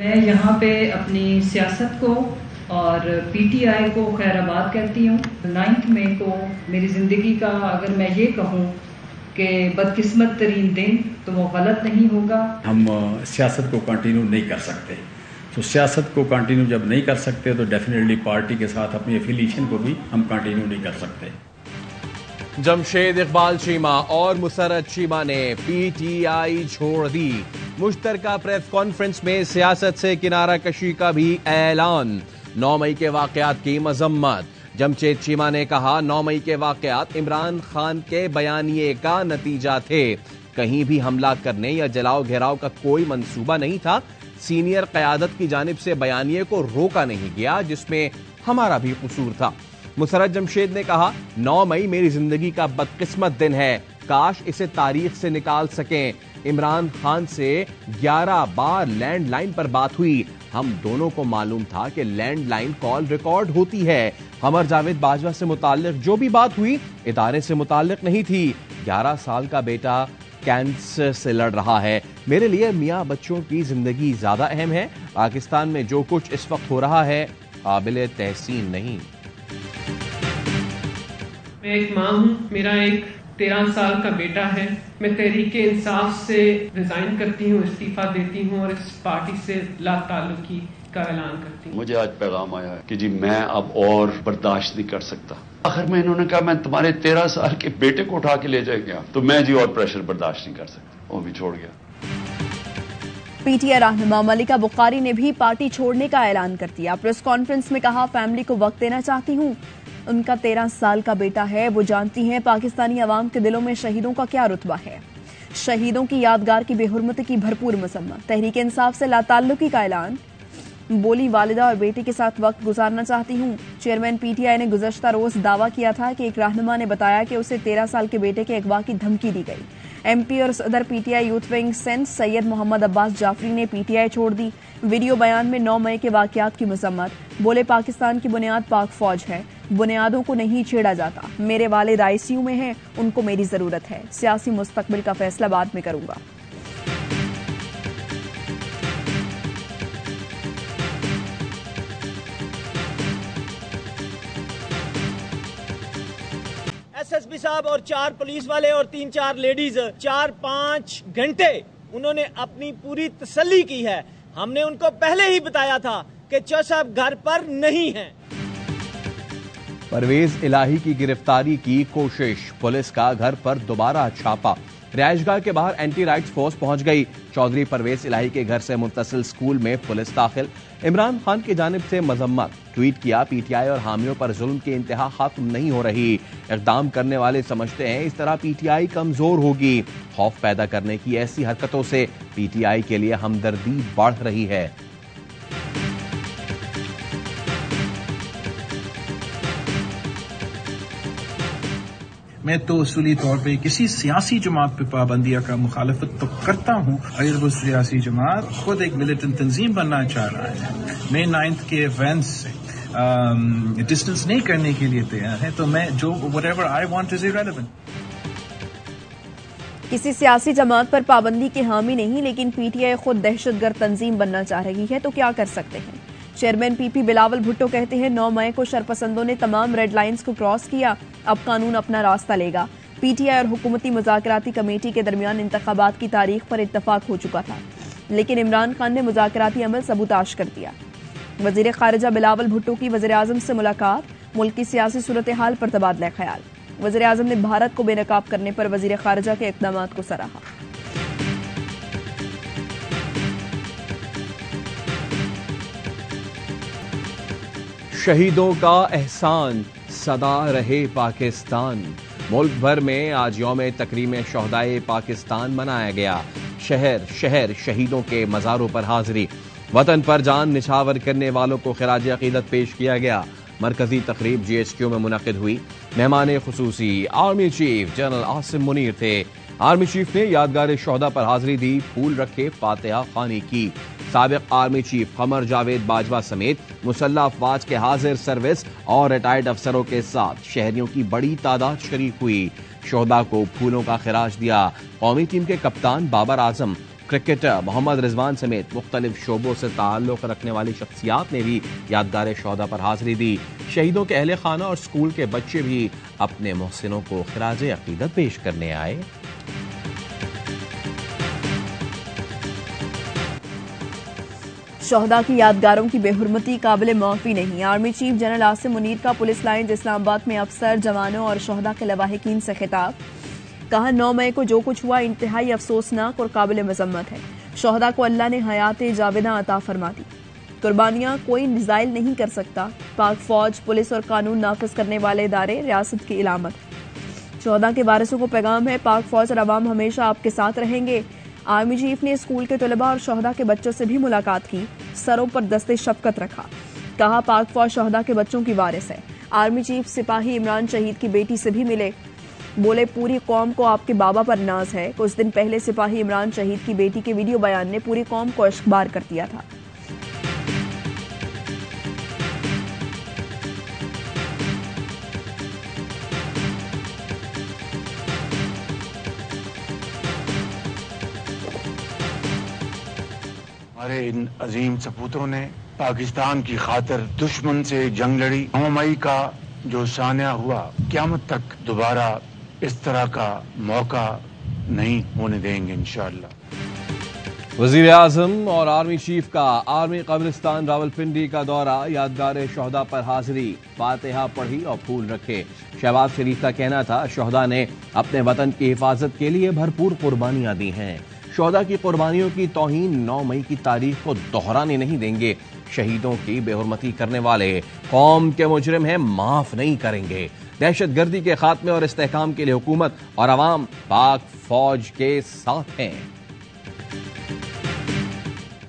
मैं यहाँ पे अपनी सियासत को और पीटीआई को खैराबाद कहती हूँ। 9 मई को मेरी ज़िंदगी का अगर मैं ये कहूँ कि बदकिस्मत तरीन दिन, तो वो गलत नहीं होगा। हम सियासत को कंटिन्यू नहीं कर सकते, तो सियासत को कंटिन्यू जब नहीं कर सकते तो डेफिनेटली पार्टी के साथ अपनी एफिलिएशन को भी हम कंटिन्यू नहीं कर सकते। जमशेद इकबाल चीमा और मुसर्रत चीमा ने पीटीआई छोड़ दी। मुश्तरका प्रेस कॉन्फ्रेंस में सियासत से किनारा कशी का भी ऐलान। 9 मई के वाकयात की मजम्मत। जमशेद चीमा ने कहा 9 मई के वाकयात इमरान खान के बयानिए का नतीजा थे। कहीं भी हमला करने या जलाओ घेराव का कोई मंसूबा नहीं था। सीनियर क़यादत की जानिब से बयानिए को रोका नहीं गया, जिसमें हमारा भी कसूर था। मुसर्रत जमशेद ने कहा 9 मई मेरी जिंदगी का बदकिस्मत दिन है, काश इसे तारीख से निकाल सकें। इमरान खान से 11 बार लैंडलाइन पर बात हुई। हम दोनों को मालूम था कि लैंडलाइन कॉल रिकॉर्ड होती है। कमर जावेद बाजवा से मुताल्लिक जो भी बात हुई इदारे से मुताल्लिक नहीं थी। 11 साल का बेटा कैंसर से लड़ रहा है। मेरे लिए मियाँ बच्चों की जिंदगी ज्यादा अहम है। पाकिस्तान में जो कुछ इस वक्त हो रहा है काबिल तहसीन नहीं। मैं एक माँ हूँ, मेरा एक 13 साल का बेटा है। मैं तहरीक इंसाफ से रिजाइन करती हूँ, इस्तीफा देती हूँ और इस पार्टी से ला ताल्लुकी का ऐलान करती हूँ। मुझे आज पैगाम आया है कि जी मैं अब और बर्दाश्त नहीं कर सकता। आखिर में इन्होंने कहा मैं तुम्हारे 13 साल के बेटे को उठा के ले जाएगा, तो मैं जी और प्रेशर बर्दाश्त नहीं कर सकता, वो भी छोड़ गया। पीटीआई रहनुमा मलिका बुखारी ने भी पार्टी छोड़ने का ऐलान कर दिया। प्रेस कॉन्फ्रेंस में कहा फैमिली को वक्त देना चाहती हूँ। उनका 13 साल का बेटा है, वो जानती हैं पाकिस्तानी अवाम के दिलों में शहीदों का क्या रुतबा है। शहीदों की यादगार की बेहुरमती की भरपूर मसम्मत। तहरीक इंसाफ से लाताल्लुकी का ऐलान। बोली वालिदा और बेटे के साथ वक्त गुजारना चाहती हूँ। चेयरमैन पीटीआई ने गुज़श्ता रोज दावा किया था कि एक रहनुमा ने बताया कि उसे 13 साल के बेटे के अगवा की धमकी दी गई। एमपी और सदर पीटीआई यूथ विंग सेंस सैयद मोहम्मद अब्बास जाफरी ने पीटीआई छोड़ दी। वीडियो बयान में 9 मई के वाकयात की मसम्मत। बोले पाकिस्तान की बुनियाद पाक फौज है, बुनियादों को नहीं छेड़ा जाता। मेरे वालिद आईसीयू में हैं, उनको मेरी जरूरत है। सियासी मुस्तकबिल का फैसला बाद में करूंगा। एसएसपी साहब और 4 पुलिस वाले और 3-4 लेडीज 4-5 घंटे उन्होंने अपनी पूरी तसल्ली की है। हमने उनको पहले ही बताया था कि चौ साहब घर पर नहीं हैं। परवेज इलाही की गिरफ्तारी की कोशिश। पुलिस का घर पर दोबारा छापा। रिहायशगाह के बाहर एंटी राइट्स फोर्स पहुंच गई। चौधरी परवेज इलाही के घर से मुत्तसिल स्कूल में पुलिस दाखिल। इमरान खान की जानिब से मजम्मत। ट्वीट किया पीटीआई और हामियों पर जुल्म की इंतहा खत्म नहीं हो रही। इक़दाम करने वाले समझते हैं इस तरह पीटीआई कमजोर होगी। खौफ पैदा करने की ऐसी हरकतों से पीटीआई के लिए हमदर्दी बढ़ रही है। मैं तो उसूली तौर पे किसी सियासी जमात पे पाबंदियां का मुखालफत तो करता हूँ अगर वो सियासी जमात खुद एक मिलिटेंट तंजीम बनना चाह रहा है, मैं 9th के इवेंट्स से डिस्टेंस नहीं करने के लिए तैयार है, तो मैं जो whatever I want is irrelevant. किसी सियासी जमात पर पाबंदी के हामी नहीं, लेकिन पीटीआई खुद दहशतगर्द तंजीम बनना चाह रही है, तो क्या कर सकते हैं। चेयरमैन पीपी बिलावल भुट्टो कहते हैं 9 मई को शरपसंदों ने तमाम रेड लाइंस को क्रॉस किया, अब कानून अपना रास्ता लेगा। पीटीआई और हुकूमती मुज़ाकराती कमेटी के दरमियान इंतखाबात की तारीख पर इत्तफाक हो चुका था, लेकिन इमरान खान ने मुज़ाकराती अमल सबूताश कर दिया। वज़ीर ख़ारिजा बिलावल भुट्टो की वज़ीर आज़म से मुलाकात। मुल्क की सियासी सूरत हाल पर तबादला ख्याल। वज़ीर आज़म ने भारत को बेनकाब करने पर वज़ीर ख़ारिजा के इक़दाम को सराहा। शहीदों का एहसान सदा रहे पाकिस्तान। मुल्क भर में आज यौम तकरीम शहदाए पाकिस्तान मनाया गया। शहर शहर शहीदों के मज़ारों पर हाजिरी। वतन पर जान निछावर करने वालों को खिराज अकीदत पेश किया गया। मरकजी तकरीब GHQ में मुनक़िद हुई। मेहमान खुसूसी army chief general Asim Munir थे। आर्मी चीफ ने यादगार शहदा पर हाजिरी दी, फूल रखे, फातिहा खानी की। साबिक आर्मी चीफ कमर जावेद बाजवा समेत मुसल्लह अफवाज के हाजिर सर्विस और रिटायर्ड अफसरों के साथ शहरियों की बड़ी तादाद शरीक हुई। शहदा को फूलों का खिराज दिया। कौमी टीम के कप्तान बाबर आजम, क्रिकेटर मोहम्मद रिजवान समेत मुख्तलिफ शोबों से ताल्लुक रखने वाली शख्सियात ने भी यादगार शोहदा पर हाजिरी दी। शहीदों के अहले खाना और स्कूल के बच्चे भी अपने मोहसिनों को खिराज अकीदत पेश करने आए। शोहदा की यादगारों की बेहुरमती काबिल माफी नहीं। Army chief general Asim Munir का पुलिस लाइन्स इस्लामाबाद में अफसर, जवानों और शोहदा के लवाहिकीन से खिताब। कहा 9 मई को जो कुछ हुआ इंतहाई अफसोसनाक और काबिल मजम्मत है। शोहदा को अल्लाह ने हयात जावेदा अता फरमा दी। कुर्बानियां कोई ज़ायल नहीं कर सकता। पाक फौज, पुलिस और कानून नाफिज करने वाले इदारे रियासत की इलामत है। शोहदा के वारिसों को पैगाम है, पाक फौज और अवाम हमेशा आपके साथ रहेंगे। आर्मी चीफ ने स्कूल के तलबा और शोहदा के बच्चों से भी मुलाकात की, सरों पर दस्ते शफकत रखा। कहा पाक फौज शोहदा के बच्चों की वारिस है। आर्मी चीफ सिपाही इमरान शहीद की बेटी से भी मिले, बोले पूरी कौम को आपके बाबा पर नाज है। कुछ दिन पहले सिपाही इमरान शहीद की बेटी के वीडियो बयान ने पूरी कौम को इश्कबार कर दिया था। हमारे इन अजीम सपूतों ने पाकिस्तान की खातिर दुश्मन से जंग लड़ी। 9 मई का जो सान्या हुआ, क़यामत तक दोबारा इस तरह का मौका नहीं होने देंगे इंशाअल्लाह। वजीर आजम और आर्मी चीफ का आर्मी कब्रिस्तान रावलपिंडी का दौरा, यादगार शोहदा पर हाजिरी, फातिहा पढ़ी और फूल रखे। शहबाज शरीफ का कहना था शोहदा ने अपने वतन की हिफाजत के लिए भरपूर कुर्बानियां दी हैं। शोहदा की कुर्बानियों की तौहीन 9 मई की तारीख को दोहराने नहीं देंगे। शहीदों की बेहुरमती करने वाले कौम के मुजरिम हैं, माफ नहीं करेंगे। दहशतगर्दी के खात्मे और इस्तेहकाम के लिए हुकूमत और अवाम पाक फौज के साथ हैं।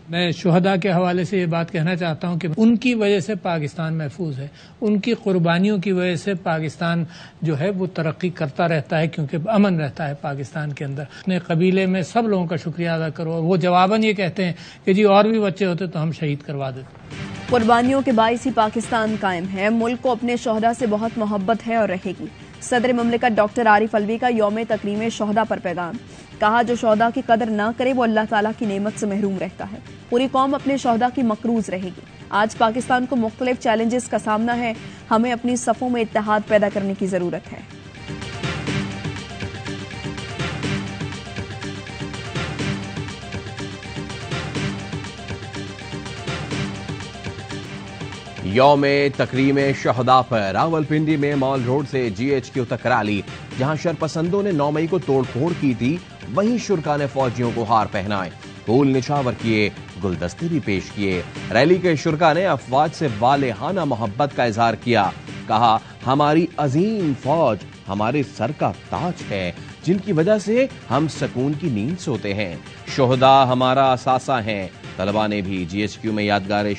मैं शुहदा के हवाले से ये बात कहना चाहता हूँ कि उनकी वजह से पाकिस्तान महफूज है, उनकी कुर्बानियों की वजह से पाकिस्तान जो है वो तरक्की करता रहता है, क्योंकि अमन रहता है पाकिस्तान के अंदर। अपने कबीले में सब लोगों का शुक्रिया अदा करो। वो जवाबन ये कहते हैं कि जी और भी बच्चे होते तो हम शहीद करवा देते। कुर्बानियों के बाइस ही पाकिस्तान कायम है। मुल्क को अपने शोहदा से बहुत मोहब्बत है और रहेगी। सदर ममलिकत डॉक्टर आरिफ अलवी का यौम तकरीम शोहदा पर पैगाम। कहा जो शोहदा की कदर ना करे वो अल्लाह ताला की नेमत से महरूम रहता है। पूरी कौम अपने शोहदा की मकरूज रहेगी। आज पाकिस्तान को मुख्तलिफ चैलेंजेस का सामना है, हमें अपनी सफ़ों में इत्तेहाद पैदा करने की जरूरत है। यौम तकरीम शोहदा पर रावलपिंडी में मॉल रोड से GHQ तक रैली। जहां शरपसंदों ने 9 मई को तोड़फोड़ की थी, वहीं शुरका ने फौजियों को हार पहनाए, फूल निछावर किए, गुलदस्ते भी पेश किए। रैली के शुरका ने अफवाज से वालेहाना मोहब्बत का इजहार किया। कहा हमारी अजीम फौज हमारे सर का ताज है, जिनकी वजह से हम सुकून की नींद सोते हैं। शोहदा हमारा असासा है। तलबा ने भी GHQ में यादगार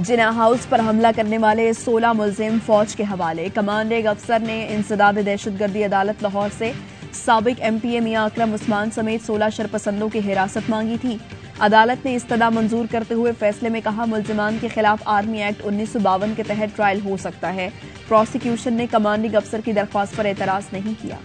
जिना हाउस पर हमला करने वाले 16 मुलजिम फौज के हवाले। कमांडिंग अफसर ने इंसदाद दहशतगर्दी अदालत लाहौर से साबिक MPA मियां अकरम उस्मान समेत 16 शरपसंदों की हिरासत मांगी थी। अदालत ने इस्तदा मंजूर करते हुए फैसले में कहा मुलजिमान के खिलाफ आर्मी एक्ट 1952 के तहत ट्रायल हो सकता है। प्रोसिक्यूशन ने कमांडिंग अफसर की दरख्वास्त पर एतराज नहीं किया।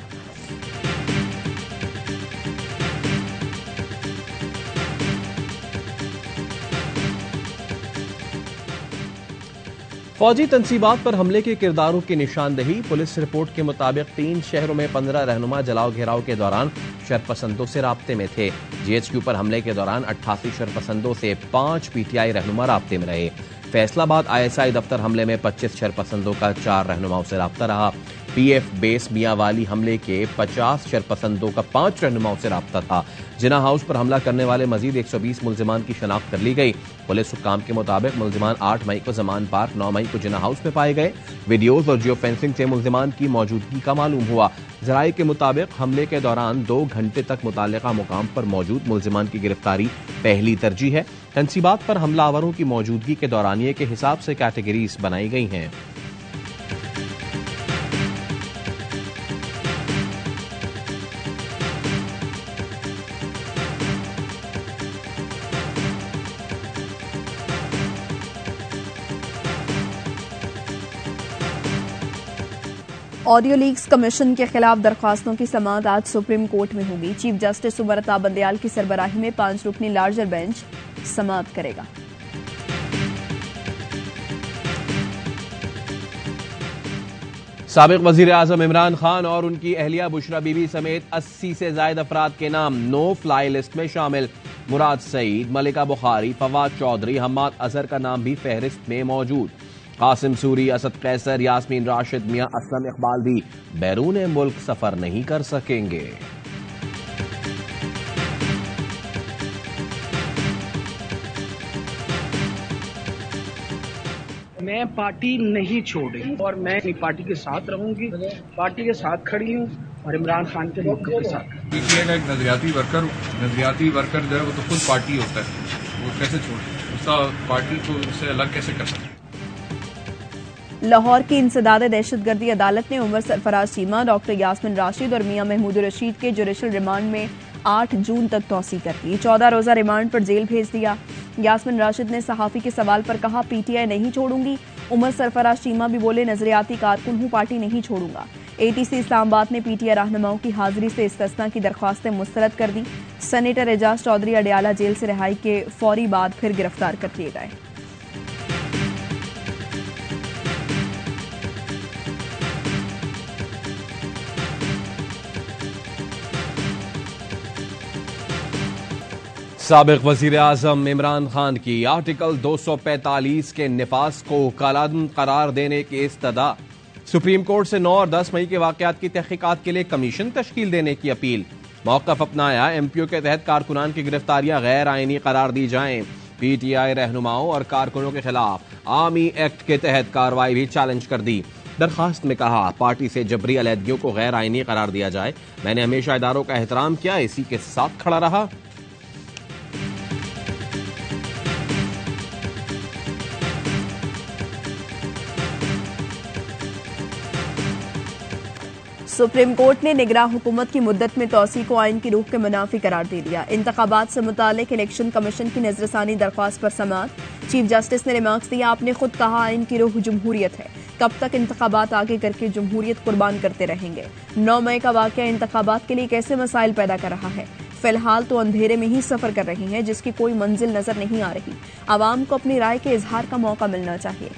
फौजी तनसीबात पर हमले के किरदारों की निशानदेही। पुलिस रिपोर्ट के मुताबिक 3 शहरों में 15 रहनुमा जलाओ घेराव के दौरान शरपसंदों से राब्ते में थे। GHQ पर हमले के दौरान 88 शरपसंदों से 5 PTI रहनुमा राब्ते में रहे। फैसलाबाद ISI दफ्तर हमले में 25 शरपसंदों का 4 रहनुमाओं से राब्ता रहा। PF बेस मियांवाली हमले के 50 शरपसंदों का 5 रहनुमाओं से राब्ता था। जिना हाउस पर हमला करने वाले मजीद 120 मुलजिमान की शनाख्त कर ली गई। पुलिस हुक्काम के मुताबिक मुलजिमान 8 मई को जमान पार्क, 9 मई को जिना हाउस में पाए गए। वीडियोज और जियो फेंसिंग से मुलजिमान की मौजूदगी का मालूम हुआ। जराये के मुताबिक हमले के दौरान 2 घंटे तक मुताल्लिका मुकाम पर मौजूद मुलजिमान की गिरफ्तारी पहली तरजीह है। तनसीबात पर हमलावरों की मौजूदगी के दौरानिये के हिसाब से कैटेगरीज बनाई गई हैं। ऑडियो लीक्स कमीशन के खिलाफ दरख्वास्तों की समाअत आज सुप्रीम कोर्ट में होगी। चीफ जस्टिस सुब्रता बंदयाल की सरबराही में 5 रुकनी लार्जर बेंच समाअत करेगा। साबिक वजीर आजम इमरान खान और उनकी अहलिया बुशरा बीबी समेत 80 से ज्यादा अफराद के नाम नो फ्लाई लिस्ट में शामिल। मुराद सईद, मलिका बुखारी, फवाद चौधरी, हम्माद अजहर का नाम भी फहरिस्त में मौजूद। कासिम सूरी, असद कैसर, यास्मीन राशिद, मियां असलम इकबाल भी बैरून मुल्क सफर नहीं कर सकेंगे। मैं पार्टी नहीं छोड़ रही और मैं अपनी पार्टी के साथ रहूंगी, पार्टी के साथ खड़ी हूँ और इमरान खान के मौक़िफ़ के साथ। पीटीआई का एक नजरियाती वर्कर हूँ, नजरियाती वर्कर जो है वो तो खुद पार्टी होता है, वो कैसे छोड़ उसका पार्टी को उससे अलग कैसे कर सकते। लाहौर की इंसदाद दहशतगर्दी अदालत ने उमर सरफराज चीमा, डॉक्टर यास्मीन राशिद और मियां महमूद रशीद के जुडिशल रिमांड में 8 जून तक तौसी कर दी। 14 रोजा रिमांड पर जेल भेज दिया। यास्मीन राशिद ने सहाफी के सवाल पर कहा, पीटीआई नहीं छोड़ूंगी। उमर सरफराज चीमा भी बोले, नजरियाती कारकुन हूं, पार्टी नहीं छोड़ूंगा। एटीसी इस्लामाबाद ने पीटीआई रहनुमाओं की हाजिरी से इस्तिस्ना की दरख्वास्तें मुस्तरद कर दी। सेनेटर एजाज चौधरी अडियाला जेल से रिहाई के फौरी बाद फिर गिरफ्तार कर लिए गए। साबिक वजीर आजम इमरान खान की आर्टिकल 245 के निफाज को कालादम करार देने की इस्तदा। सुप्रीम कोर्ट से 9 और 10 मई के वाकयात की तहकीकात के लिए कमीशन तश्कील देने की अपील। मौक़िफ़ अपनाया, एमपीओ के तहत कारकुनान की गिरफ्तारियां गैर आईनी करार दी जाएं। पीटीआई रहनुमाओं और कारकुनों के खिलाफ आर्मी एक्ट के तहत कार्रवाई भी चैलेंज कर दी। दरखास्त में कहा, पार्टी से जबरी अलहदगियों को गैर आईनी करार दिया जाए। मैंने हमेशा इदारों का एहतराम किया, इसी के साथ खड़ा रहा। सुप्रीम कोर्ट ने निगरान हुकूमत की मुद्दत में तौसी को आइन की रूह के मुनाफी करार दे दिया। इंतखाबात से मुतालिक इलेक्शन कमीशन की नजरसानी दरख्वास्त पर समाअत। चीफ जस्टिस ने रिमार्क्स दिया, आपने खुद कहा आइन की रूह जमहूरियत है, कब तक इंतखाबात आगे करके जमहूरियत कुर्बान करते रहेंगे। 9 मई का वाकया इंतखाबात के लिए कैसे मसाइल पैदा कर रहा है। फिलहाल तो अंधेरे में ही सफर कर रही हैं, जिसकी कोई मंजिल नजर नहीं आ रही। आवाम को अपनी राय के इजहार का मौका मिलना चाहिए।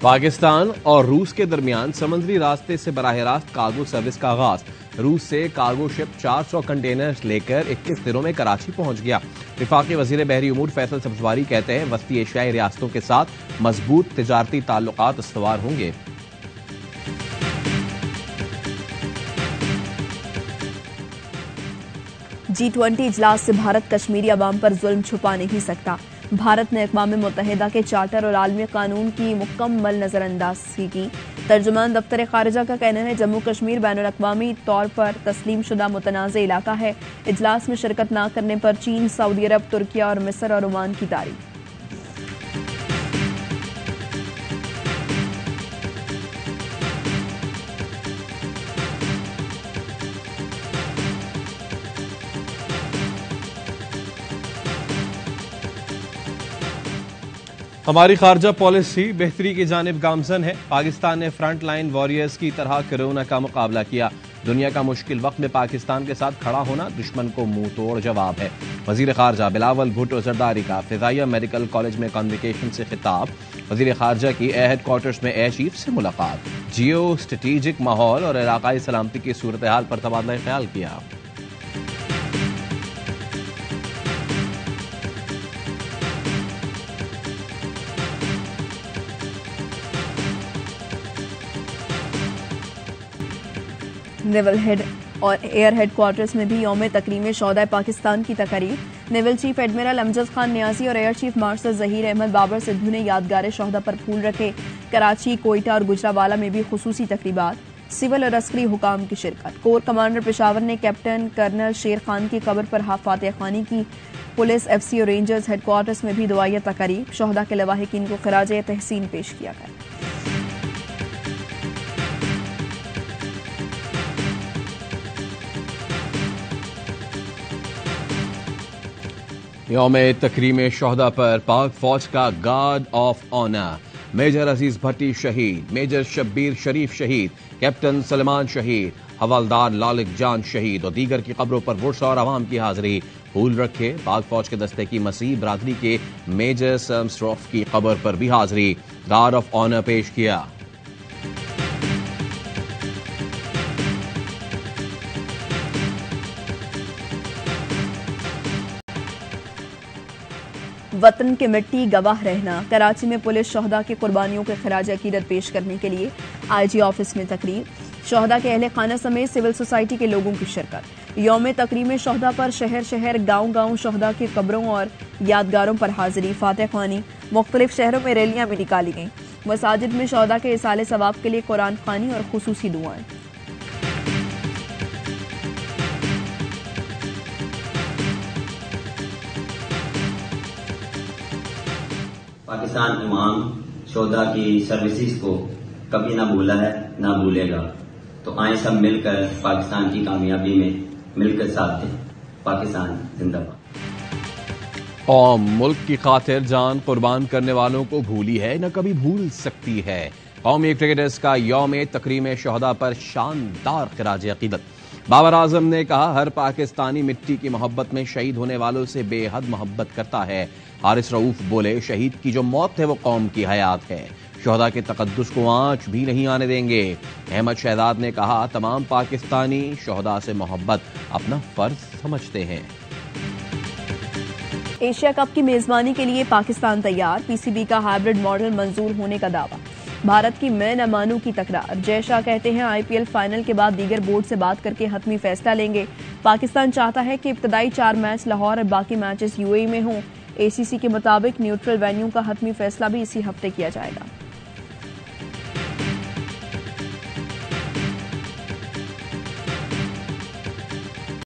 पाकिस्तान और रूस के दरमियान समुद्री रास्ते से बराह रास्त कार्गो सर्विस का आगाज। रूस से कार्गो शिप 400 कंटेनर्स लेकर 21 दिनों में कराची पहुंच गया। वफाकी वजीर बहरी उमूर फैसल सब्जवारी कहते हैं, वस्ती एशियाई रियासतों के साथ मजबूत तिजारती ताल्लुकात इस्तवार होंगे। G20 इजलास से भारत कश्मीरी अवाम पर जुल्म छुपा नहीं सकता। भारत ने अक़वाम मुत्तहिदा के चार्टर और आलमी कानून की मुकम्मल नज़रअंदाज़ी की। तर्जुमान दफ्तर खारिजा का कहना है, जम्मू कश्मीर बैनुल-अक़वामी तौर पर तस्लीम शुदा मुतनाज़ इलाका है। इजलास में शिरकत न करने पर चीन, सऊदी अरब, तुर्किया और मिस्र और ओमान की तारीफ। हमारी खारजा पॉलिसी बेहतरी की जानिब गामजन है। पाकिस्तान ने फ्रंट लाइन वॉरियर्स की तरह कोरोना का मुकाबला किया। दुनिया का मुश्किल वक्त में पाकिस्तान के साथ खड़ा होना दुश्मन को मुंह तोड़ जवाब है। वजीर खारजा बिलावल भुट्टो जरदारी का फिजाइया मेडिकल कॉलेज में कॉन्वोकेशन से खिताब। वजीर खारजा की एयर हेडक्वार्टर्स में एयर चीफ से मुलाकात। जियो स्ट्रेटेजिक माहौल और इलाकाई सलामती की सूरत हाल पर तबादला ख्याल किया। नेवल हेड और एयर हेडक्वार्टर्स में भी यौम तकरीम शौदा पाकिस्तान की तकरीब। Naval chief admiral Amjad Khan Niazi और air chief marshal Zaheer Ahmed Babar Sidhu ने यादगार शौदा पर फूल रखे। कराची, कोयटा और गुजरावाला में भी खुसूसी तकरीबात। सिविल और अस्करी हुकाम की शिरकत। कोर कमांडर पेशावर ने कैप्टन कर्नल शेर खान की कब्र पर फातिहा खानी की। पुलिस, एफसी और रेंजर्स हेडक्वार्टर्स में भी दुआया तकरीब। शौदा के लवाहिकीन को खराज तहसीन पेश किया गया। यौम तकरीम शोहदा पर पाक फौज का गार्ड ऑफ ऑनर, मेजर अजीज भट्टी शहीद, मेजर शब्बीर शरीफ शहीद, कैप्टन सलमान शहीद, हवलदार लालिक जान शहीद और दीगर की कब्रों पर वुर्स और आवाम की हाजिरी। फूल रखे। पाक फौज के दस्ते की मसीह बरादरी के मेजर समस्ट्रॉफ की कब्र पर भी हाजिरी, गार्ड ऑफ ऑनर पेश किया। वतन की मिट्टी गवाह रहना। कराची में पुलिस शोहदा की कुर्बानियों के खराज अकीदत पेश करने के लिए आईजी ऑफिस में तकरीर। शोहदा के अहले खाना समेत सिविल सोसाइटी के लोगों की शिरकत। यौम तकरीम शोहदा पर शहर शहर गांव गांव शोहदा की कब्रों और यादगारों पर हाजिरी, फातह ख्वानी। मुख्तलिफ शहरों में रैलियां भी निकाली गईं। मसाजिद में शोहदा के इसाले सवाब के लिए कुरान ख्वानी और खुसूसी दुआएं। पाकिस्तान इमाम शोहदा की सर्विसेज को कभी ना भूला है ना भूलेगा। तो आए सब मिलकर पाकिस्तान की कामयाबी में मिलकर साथ दें। पाकिस्तान जिंदाबाद। कौम मुल्क की खातिर जान कुर्बान करने वालों को भूली है न कभी भूल सकती है। कौमी क्रिकेटर्स का यौम तकरीम शोहदा पर शानदार खिराज अकीदत। बाबर आजम ने कहा, हर पाकिस्तानी मिट्टी की मोहब्बत में शहीद होने वालों से बेहद मोहब्बत करता है। हारिस रऊफ बोले, शहीद की जो मौत है वो कौम की हयात है। शोहदा के तकद्दुस को आंच भी नहीं आने देंगे। अहमद शहजाद ने कहा, तमाम पाकिस्तानी शोहदा से मोहब्बत अपना फर्ज समझते हैं। एशिया कप की मेजबानी के लिए पाकिस्तान तैयार। पीसीबी का हाइब्रिड मॉडल मंजूर होने का दावा। भारत की मैं न मानू की तकरार। जय शाह कहते हैं, आईपीएल फाइनल के बाद दीगर बोर्ड से बात करके हतमी फैसला लेंगे। पाकिस्तान चाहता है कि इब्तदाई 4 मैच लाहौर और बाकी मैचेस यूएई में हों। एसीसी के मुताबिक न्यूट्रल वेन्यू का हतमी फैसला भी इसी हफ्ते किया जाएगा।